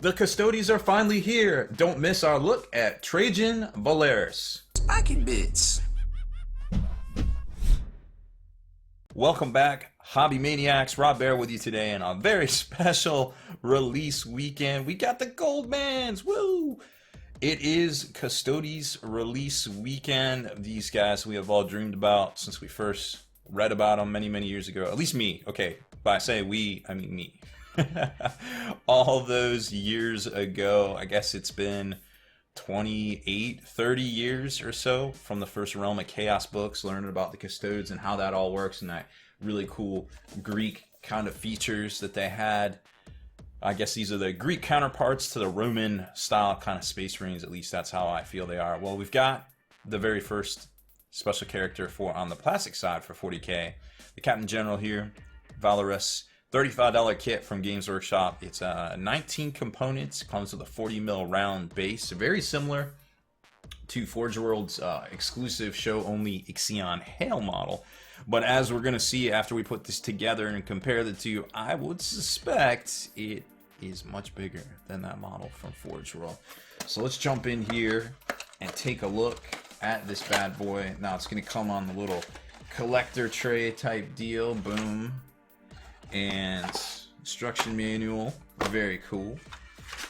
The Custodes are finally here. Don't miss our look at Trajann Valoris. Spiking bits. Welcome back, Hobby Maniacs. Rob Baer with you today, and a very special release weekend. We got the Goldmans, woo! It is Custodes release weekend. These guys we have all dreamed about since we first read about them many years ago. At least me. Okay, by I say we, I mean me. All those years ago. I guess it's been 28, 30 years or so from the first Realm of Chaos books, learning about the Custodes and how that all works and that really cool Greek kind of features that they had. I guess these are the Greek counterparts to the Roman style kind of space marines. At least that's how I feel they are. Well, we've got the very first special character for on the plastic side for 40k. The Captain General here, Valoris. $35 kit from Games Workshop. It's 19 components. Comes with a 40mm round base. Very similar to Forge World's exclusive show-only Ixion Hale model. But as we're going to see after we put this together and compare the two, I would suspect it is much bigger than that model from Forge World. So let's jump in here and take a look at this bad boy. Now it's going to come on the little collector tray type deal. Boom. And instruction manual, very cool.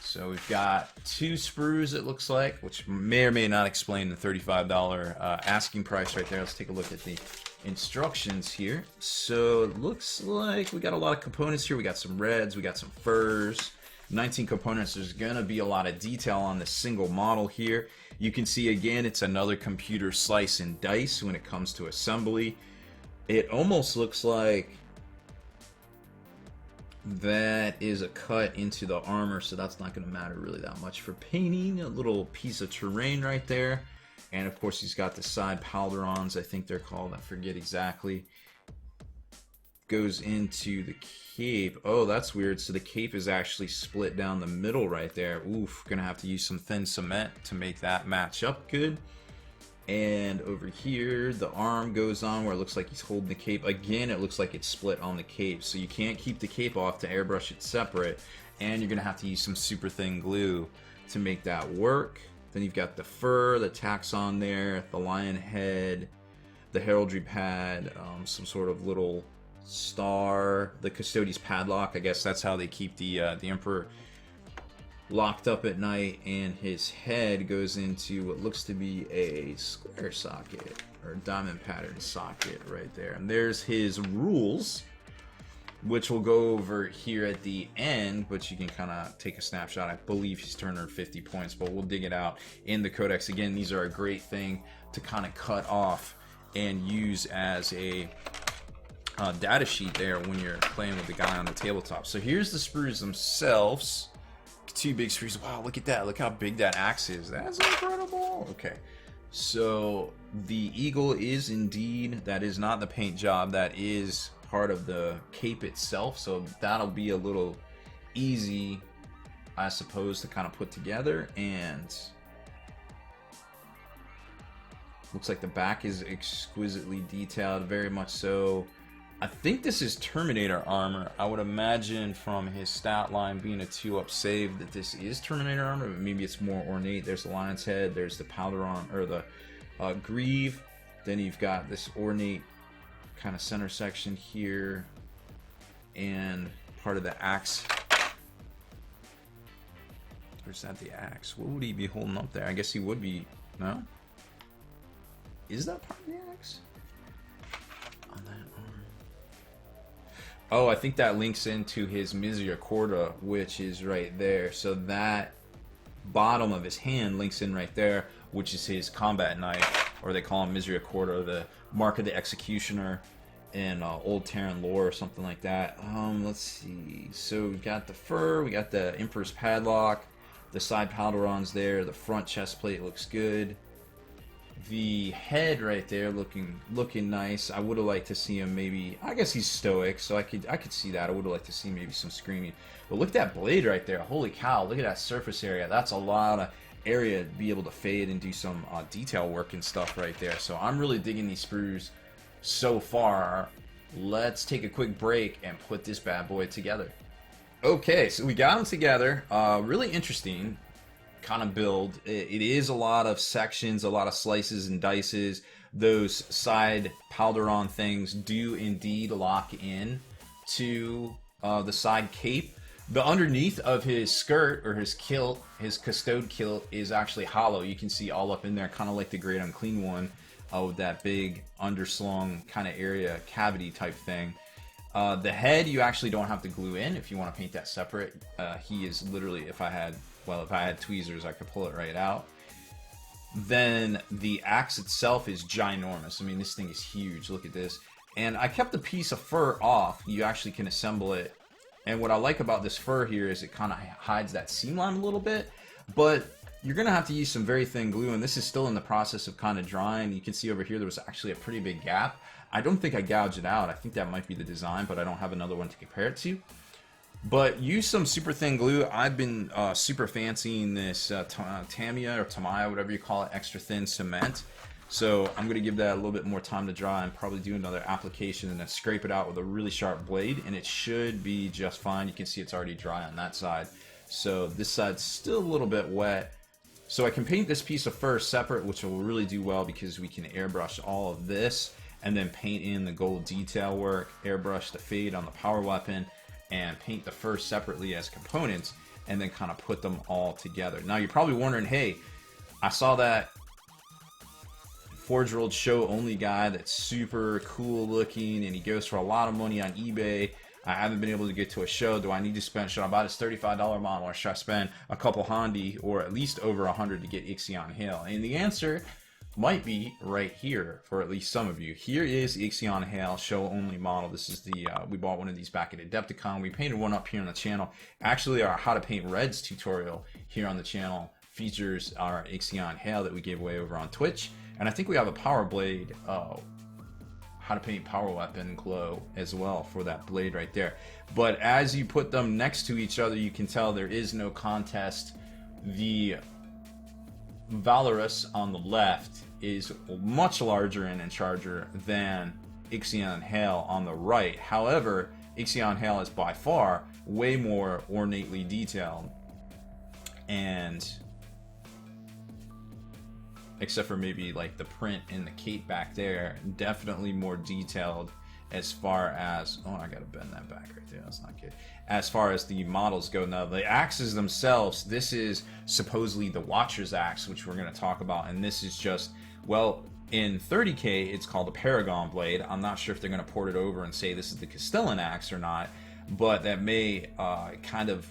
So we've got two sprues, it looks like, which may or may not explain the $35 asking price right there. Let's take a look at the instructions here. So it looks like we got a lot of components here. We got some reds, we got some furs, 19 components. There's gonna be a lot of detail on this single model here. You can see again, it's another computer slice and dice when it comes to assembly. It almost looks like that is a cut into the armor, so that's not going to matter really that much for painting. A little piece of terrain right there, and of course he's got the side pauldrons, I think they're called, I forget exactly. Goes into the cape. Oh, that's weird. So the cape is actually split down the middle right there. Oof, gonna have to use some thin cement to make that match up good. And over here, the arm goes on where it looks like he's holding the cape. Again, it looks like it's split on the cape. So you can't keep the cape off to airbrush it separate. And you're going to have to use some super thin glue to make that work. Then you've got the fur that tacks on there, the lion head, the heraldry pad, some sort of little star, the Custodes padlock. I guess that's how they keep the Emperor locked up at night, and his head goes into what looks to be a square socket or diamond pattern socket right there. And there's his rules, which we'll go over here at the end, but you can kind of take a snapshot. I believe he's turned 50 points, but we'll dig it out in the codex. Again, these are a great thing to kind of cut off and use as a data sheet there when you're playing with the guy on the tabletop. So here's the sprues themselves. Two big sprues. Wow, look at that. Look how big that axe is. That's incredible. Okay. So the eagle is indeed, that is not the paint job. That is part of the cape itself. So that'll be a little easy, I suppose, to kind of put together. And looks like the back is exquisitely detailed, very much so. I think this is Terminator armor. I would imagine from his stat line being a 2-up save that this is Terminator armor, but maybe it's more ornate. There's the lion's head, there's the pauldron, or the greave. Then you've got this ornate kind of center section here, and part of the axe. Or is that the axe? What would he be holding up there? I guess he would be, no? Is that part of the axe? On that arm. Oh, I think that links into his misericordia, which is right there. So that bottom of his hand links in right there, which is his combat knife, or they call him misericordia, the mark of the executioner in old Terran lore or something like that. Let's see. So we've got the fur, we got the Emperor's padlock, the side pauldrons there, the front chest plate looks good. The head right there looking nice. I would have liked to see him maybe, I guess he's stoic, so I could see that. I would have liked to see maybe some screaming. But look at that blade right there. Holy cow, look at that surface area. That's a lot of area to be able to fade and do some detail work and stuff right there. So I'm really digging these sprues so far. Let's take a quick break and put this bad boy together. Okay, so we got them together. Really interesting kind of build. It is a lot of sections, a lot of slices and dices. Those side powder on things do indeed lock in to the side cape. The underneath of his skirt or his kilt, his custode kilt, is actually hollow. You can see all up in there, kind of like the Great Unclean one, with that big underslung kind of area, cavity type thing. The head you actually don't have to glue in if you want to paint that separate. He is literally, if I had tweezers, I could pull it right out. Then the axe itself is ginormous. I mean, this thing is huge. Look at this. And I kept a piece of fur off. You actually can assemble it. And what I like about this fur here is it kind of hides that seam line a little bit. But you're going to have to use some very thin glue. And this is still in the process of kind of drying. You can see over here there was actually a pretty big gap. I don't think I gouged it out. I think that might be the design, but I don't have another one to compare it to. But use some super thin glue. I've been super fancying this Tamiya or Tamiya, whatever you call it, extra thin cement. So I'm going to give that a little bit more time to dry and probably do another application and then scrape it out with a really sharp blade. And it should be just fine. You can see it's already dry on that side. So this side's still a little bit wet. So I can paint this piece of fur separate, which will really do well because we can airbrush all of this and then paint in the gold detail work, airbrush the fade on the power weapon, and paint the fur separately as components, and then kind of put them all together. Now you're probably wondering, hey, I saw that Forge World show only guy that's super cool looking and he goes for a lot of money on eBay. I haven't been able to get to a show. Do I need to spend, should I buy this $35 model, or should I spend a couple Hondi or at least over 100 to get Ixion Hale? And the answer might be right here for at least some of you. Here is Ixion Hale show only model. This is the we bought one of these back at Adepticon. We painted one up here on the channel. Actually, our how to paint reds tutorial here on the channel features our Ixion Hale that we gave away over on Twitch. And I think we have a power blade, how to paint power weapon glow as well for that blade right there. But as you put them next to each other, you can tell there is no contest. The Valoris on the left is much larger and in charger than Ixion Hale on the right. However, Ixion Hale is by far way more ornately detailed, and except for maybe like the print in the cape back there, definitely more detailed as far as, oh, I gotta bend that back right there, that's not good. As far as the models go. Now the axes themselves, this is supposedly the Watcher's axe, which we're gonna talk about, and this is just, well, in 30K it's called a Paragon blade. I'm not sure if they're gonna port it over and say this is the Castellan axe or not, but that may kind of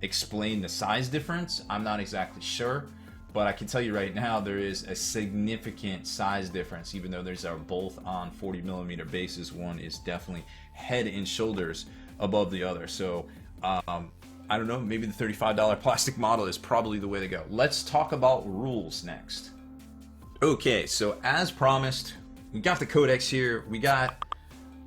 explain the size difference. I'm not exactly sure. But I can tell you right now, there is a significant size difference, even though these are both on 40mm bases. One is definitely head and shoulders above the other. So, I don't know, maybe the $35 plastic model is probably the way to go. Let's talk about rules next. Okay, so as promised, we got the codex here. We got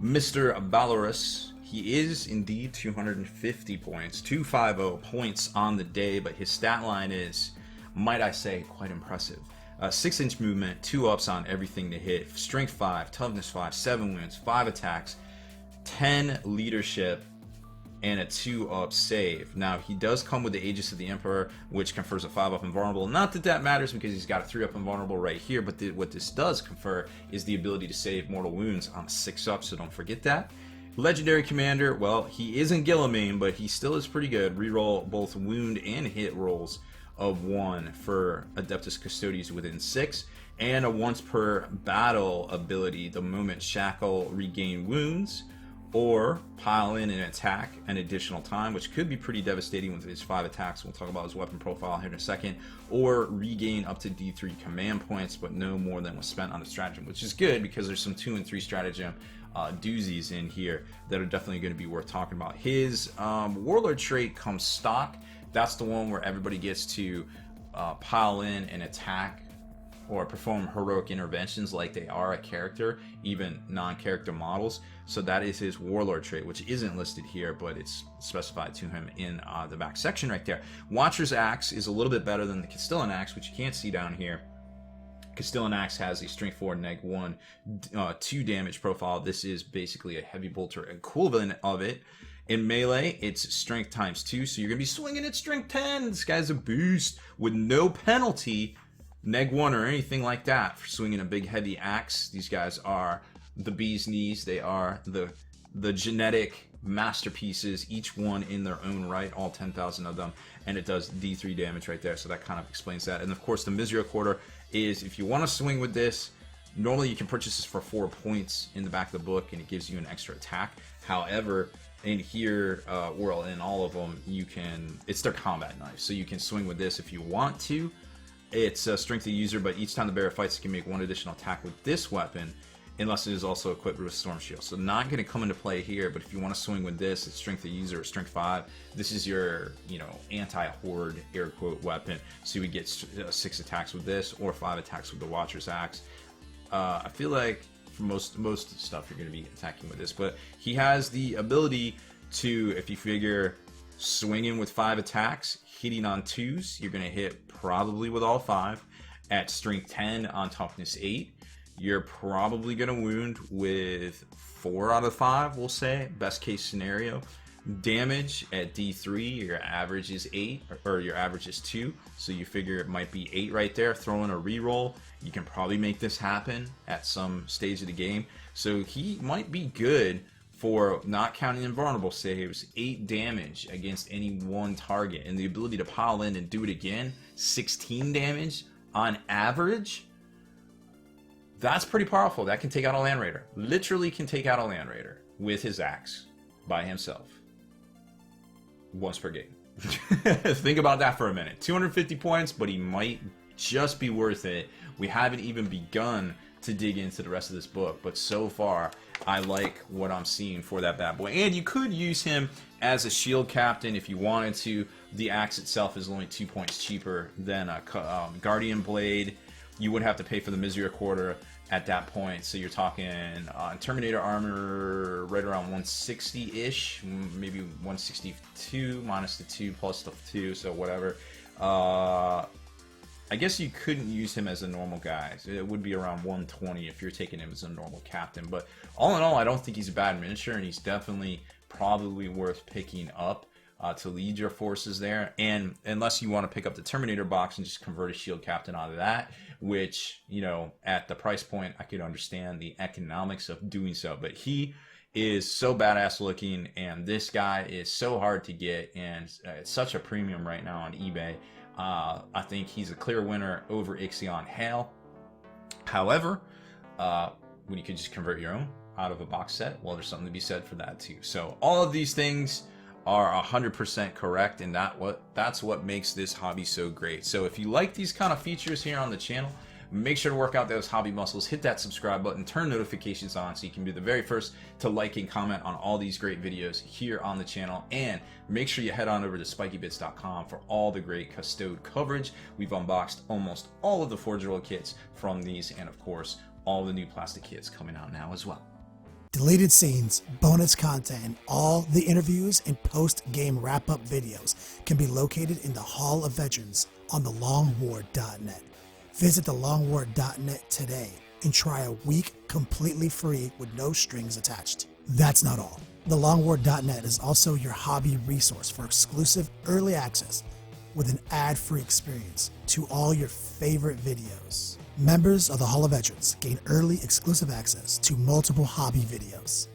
Mr. Valoris. He is indeed 250 points, 250 points on the day, but his stat line is, might I say, quite impressive. 6-inch movement, 2 ups on everything to hit, strength 5, toughness 5, 7 wounds, 5 attacks, 10 leadership, and a 2-up save. Now, he does come with the Aegis of the Emperor, which confers a 5-up invulnerable. Not that that matters because he's got a 3-up invulnerable right here, but what this does confer is the ability to save mortal wounds on a 6-up, so don't forget that. Legendary Commander, well, he isn't Guillaume, but he still is pretty good. Reroll both wound and hit rolls of 1 for Adeptus Custodes within 6, and a once per battle ability, the moment Shackle, regain wounds, or pile in an attack an additional time, which could be pretty devastating with his 5 attacks. We'll talk about his weapon profile here in a second. Or regain up to D3 command points, but no more than was spent on the stratagem, which is good because there's some 2 and 3 stratagem doozies in here that are definitely going to be worth talking about. His Warlord trait comes stock. That's the one where everybody gets to pile in an attack or perform heroic interventions like they are a character, even non-character models. So that is his Warlord trait, which isn't listed here, but it's specified to him in the back section right there. Watcher's Axe is a little bit better than the Castellan Axe, which you can't see down here. Castellan Axe has a strength 4, -1, 2 damage profile. This is basically a heavy bolter equivalent of it. In melee, it's strength times 2, so you're going to be swinging at strength 10. This guy's a beast with no penalty, neg 1 or anything like that for swinging a big heavy axe. These guys are the bee's knees. They are the genetic masterpieces, each one in their own right, all 10,000 of them, and it does D3 damage right there, so that kind of explains that. And of course, the Misericorder is, if you want to swing with this, normally you can purchase this for 4 points in the back of the book, and it gives you an extra attack. However, in here, well, in all of them, you can, it's their combat knife, so you can swing with this if you want to. It's a strength of the user, but each time the bear fights, you can make 1 additional attack with this weapon, unless it is also equipped with Storm Shield. So not going to come into play here, but if you want to swing with this, it's strength of the user or strength 5. This is your, you know, anti-horde air quote weapon, so you would get 6 attacks with this or 5 attacks with the Watcher's Axe. I feel like for most stuff you're going to be attacking with this, but he has the ability to, if you figure swinging with 5 attacks, hitting on 2s, you're going to hit probably with all 5. At strength 10 on toughness 8, you're probably going to wound with 4 out of 5, we'll say, best case scenario. Damage at D3, your average is 8, or your average is 2, so you figure it might be 8 right there. Throw in a reroll, you can probably make this happen at some stage of the game. So he might be good for, not counting invulnerable saves, 8 damage against any one target, and the ability to pile in and do it again, 16 damage on average. That's pretty powerful. That can take out a Land Raider. Literally can take out a Land Raider with his axe by himself. Once per game. Think about that for a minute. 250 points, but he might just be worth it. We haven't even begun to dig into the rest of this book, but so far I like what I'm seeing for that bad boy. And you could use him as a shield captain if you wanted to. The axe itself is only 2 points cheaper than a Guardian Blade. You would have to pay for the Misericorder at that point, so you're talking Terminator armor right around 160-ish, maybe 162 minus the 2 plus the 2, so whatever. I guess you couldn't use him as a normal guy. So it would be around 120 if you're taking him as a normal captain. But all in all, I don't think he's a bad miniature, and he's definitely probably worth picking up to lead your forces there. And unless you want to pick up the Terminator box and just convert a shield captain out of that, which, you know, at the price point, I could understand the economics of doing so. But he is so badass looking, and this guy is so hard to get, and it's such a premium right now on eBay. I think he's a clear winner over Ixion Hale. However, when you could just convert your own out of a box set, well, there's something to be said for that too. So all of these things are 100% correct, and that's what makes this hobby so great. So if you like these kind of features here on the channel, make sure to work out those hobby muscles, hit that subscribe button, turn notifications on so you can be the very first to like and comment on all these great videos here on the channel. And make sure you head on over to spikybits.com for all the great Custode coverage. We've unboxed almost all of the Forge Roll kits from these, and of course all the new plastic kits coming out now as well. Deleted scenes, bonus content, and all the interviews and post-game wrap-up videos can be located in the Hall of Veterans on thelongwar.net. Visit thelongwar.net today and try a week completely free with no strings attached. That's not all. Thelongwar.net is also your hobby resource for exclusive early access with an ad-free experience to all your favorite videos. Members of the Hall of Veterans gain early exclusive access to multiple hobby videos.